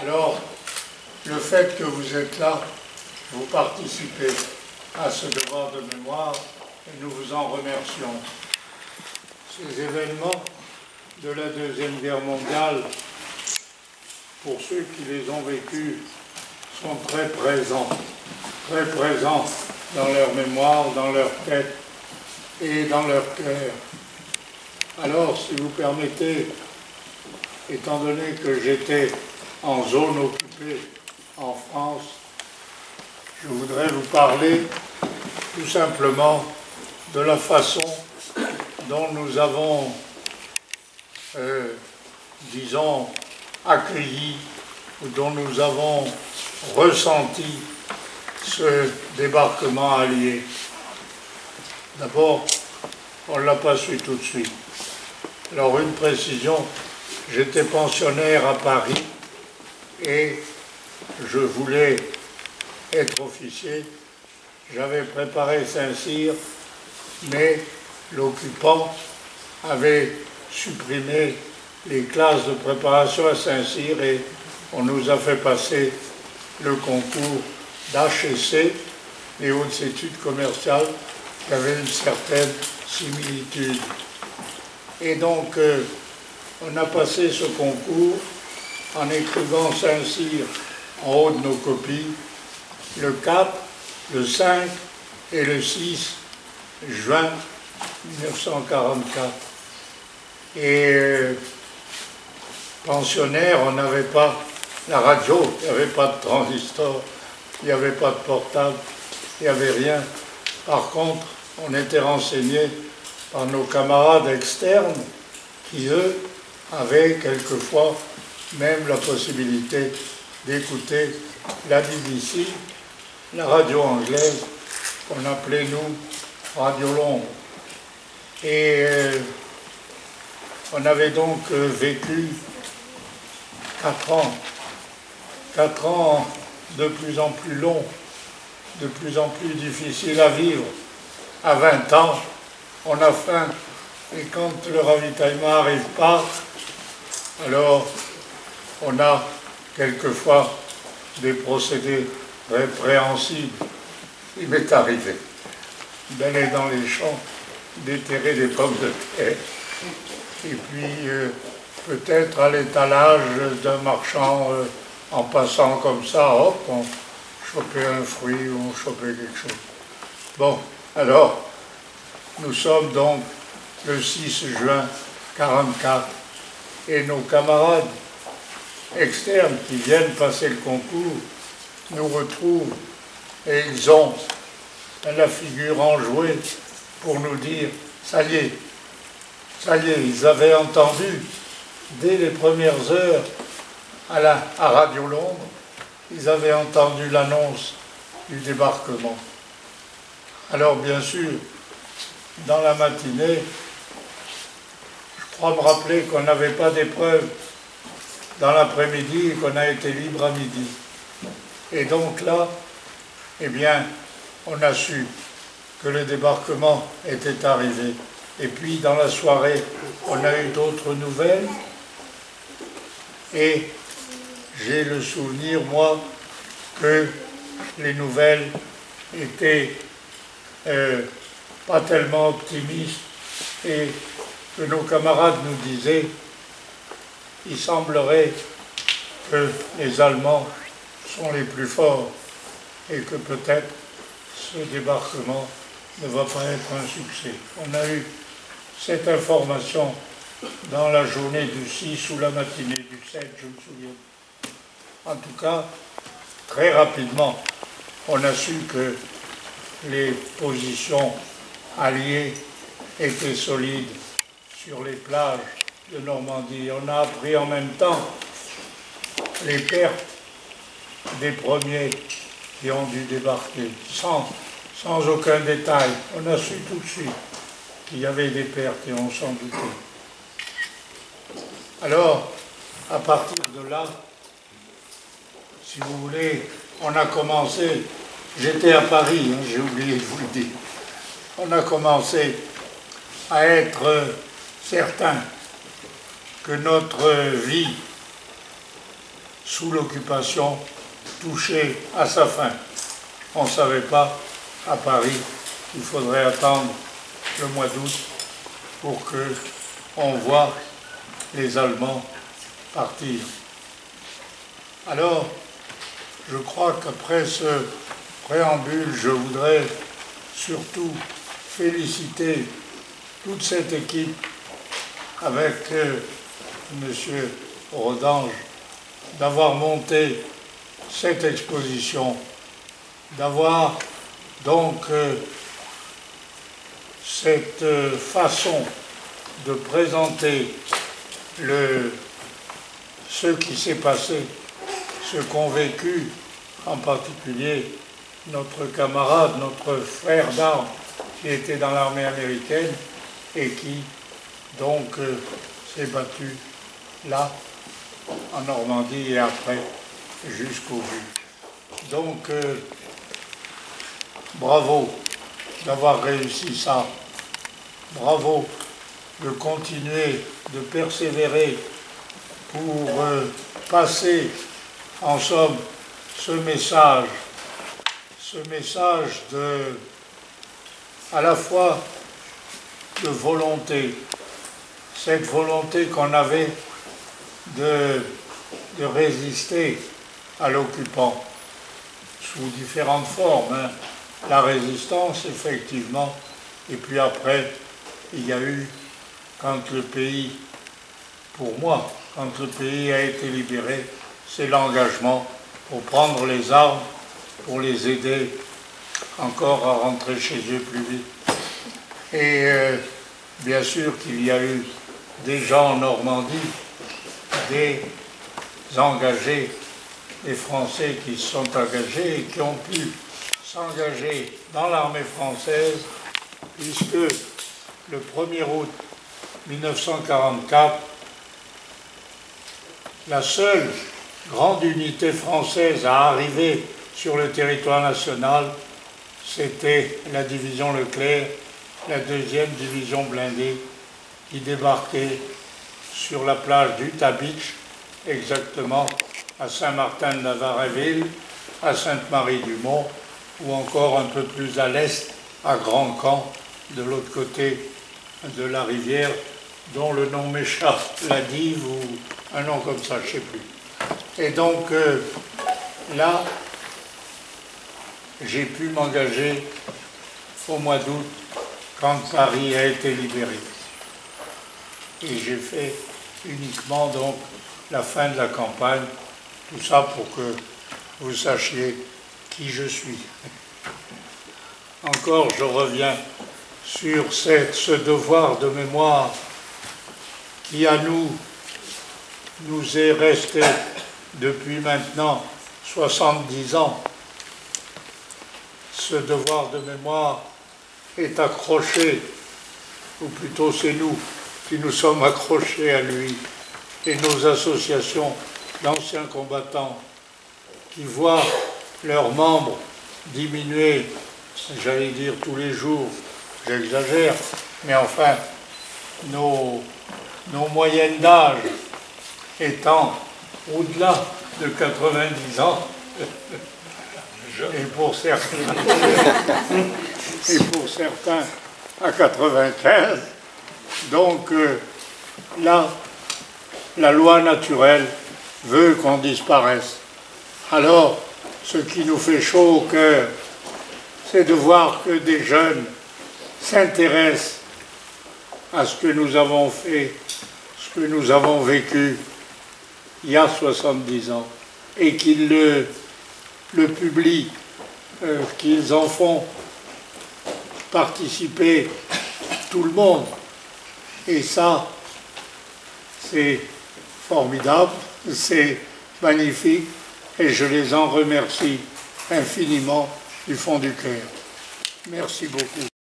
Alors, le fait que vous êtes là, vous participez à ce devoir de mémoire et nous vous en remercions. Ces événements de la Deuxième Guerre mondiale, pour ceux qui les ont vécus, sont très présents dans leur mémoire, dans leur tête et dans leur cœur. Alors, si vous permettez, étant donné que j'étais en zone occupée en France, je voudrais vous parler tout simplement de la façon dont nous avons, disons, accueilli ou dont nous avons ressenti ce débarquement allié. D'abord, on ne l'a pas su tout de suite. Alors, une précision, j'étais pensionnaire à Paris et je voulais être officier. J'avais préparé Saint-Cyr, mais l'occupant avait supprimé les classes de préparation à Saint-Cyr et on nous a fait passer le concours d'HEC, les hautes études commerciales, qui avaient une certaine similitude. Et donc, on a passé ce concours en écrivant Saint-Cyr en haut de nos copies, le 4, le 5 et le 6 juin 1944. Et pensionnaire, on n'avait pas la radio, il n'y avait pas de transistor, il n'y avait pas de portable, il n'y avait rien. Par contre, on était renseignés par nos camarades externes qui, eux, avaient quelquefois même la possibilité d'écouter la BBC, la radio anglaise, qu'on appelait, nous, Radio Londres. Et on avait donc vécu 4 ans de plus en plus longs, de plus en plus difficiles à vivre. À 20 ans, on a faim, et quand le ravitaillement n'arrive pas, alors on a quelquefois des procédés répréhensibles. Il m'est arrivé d'aller dans les champs, déterrer des pommes de terre, et puis peut-être à l'étalage d'un marchand, en passant comme ça, hop, on chopait un fruit ou on chopait quelque chose. Bon, alors, nous sommes donc le 6 juin 1944, et nos camarades externes qui viennent passer le concours nous retrouvent, et ils ont la figure enjouée pour nous dire « ça y est, ils avaient entendu dès les premières heures à Radio Londres, ils avaient entendu l'annonce du débarquement. » Alors bien sûr, dans la matinée, je crois me rappeler qu'on n'avait pas d'épreuve dans l'après-midi et qu'on a été libre à midi. Et donc là, eh bien, on a su que le débarquement était arrivé. Et puis, dans la soirée, on a eu d'autres nouvelles. Et j'ai le souvenir, moi, que les nouvelles étaient pas tellement optimistes et que nos camarades nous disaient il semblerait que les Allemands sont les plus forts et que peut-être ce débarquement ne va pas être un succès. On a eu cette information dans la journée du 6 ou la matinée du 7, je me souviens. En tout cas, très rapidement, on a su que les positions alliées étaient solides sur les plages de Normandie. On a appris en même temps les pertes des premiers qui ont dû débarquer, sans aucun détail. On a su tout de suite qu'il y avait des pertes et on s'en doutait. Alors, à partir de là, si vous voulez, on a commencé, j'étais à Paris, hein, j'ai oublié de vous le dire, on a commencé à être certain que notre vie sous l'occupation, touchait à sa fin. On ne savait pas, à Paris, qu'il faudrait attendre le mois d'août pour qu'on voit les Allemands partir. Alors, je crois qu'après ce préambule, je voudrais surtout féliciter toute cette équipe avec M. Rodange d'avoir monté cette exposition, d'avoir donc cette façon de présenter ce qui s'est passé, ce qu'ont vécu en particulier notre camarade, notre frère d'armes qui était dans l'armée américaine et qui donc s'est battu là, en Normandie et après jusqu'au but. Donc bravo d'avoir réussi ça, bravo de continuer, de persévérer pour passer en somme ce message à la fois de volonté, cette volonté qu'on avait de résister à l'occupant sous différentes formes, hein. La résistance, effectivement, et puis après, il y a eu, quand le pays, pour moi, quand le pays a été libéré, c'est l'engagement pour prendre les armes, pour les aider encore à rentrer chez eux plus vite. Et bien sûr qu'il y a eu des gens en Normandie, des engagés, des Français qui se sont engagés et qui ont pu s'engager dans l'armée française, puisque le 1er août 1944, la seule grande unité française à arriver sur le territoire national, c'était la division Leclerc, la 2e division blindée, qui débarquait sur la plage d'Utah Beach, exactement à Saint-Martin-de-Navarreville, à Sainte-Marie-du-Mont, ou encore un peu plus à l'est, à Grand-Camp, de l'autre côté de la rivière, dont le nom m'échappe, la Dive ou un nom comme ça, je ne sais plus. Et donc là, j'ai pu m'engager au mois d'août quand Paris a été libéré. Et j'ai fait uniquement donc la fin de la campagne, tout ça pour que vous sachiez qui je suis. Encore, je reviens sur ce devoir de mémoire qui à nous est resté depuis maintenant 70 ans. Ce devoir de mémoire est accroché, ou plutôt c'est nous qui nous sommes accrochés à lui, et nos associations d'anciens combattants qui voient leurs membres diminuer, j'allais dire tous les jours, j'exagère, mais enfin, nos moyennes d'âge étant au-delà de 90 ans, et pour certains à 95, donc là, la loi naturelle veut qu'on disparaisse. Alors, ce qui nous fait chaud au cœur, c'est de voir que des jeunes s'intéressent à ce que nous avons fait, ce que nous avons vécu il y a 70 ans, et qu'ils le publient, qu'ils en font participer tout le monde. Et ça, c'est formidable, c'est magnifique, et je les en remercie infiniment du fond du cœur. Merci beaucoup.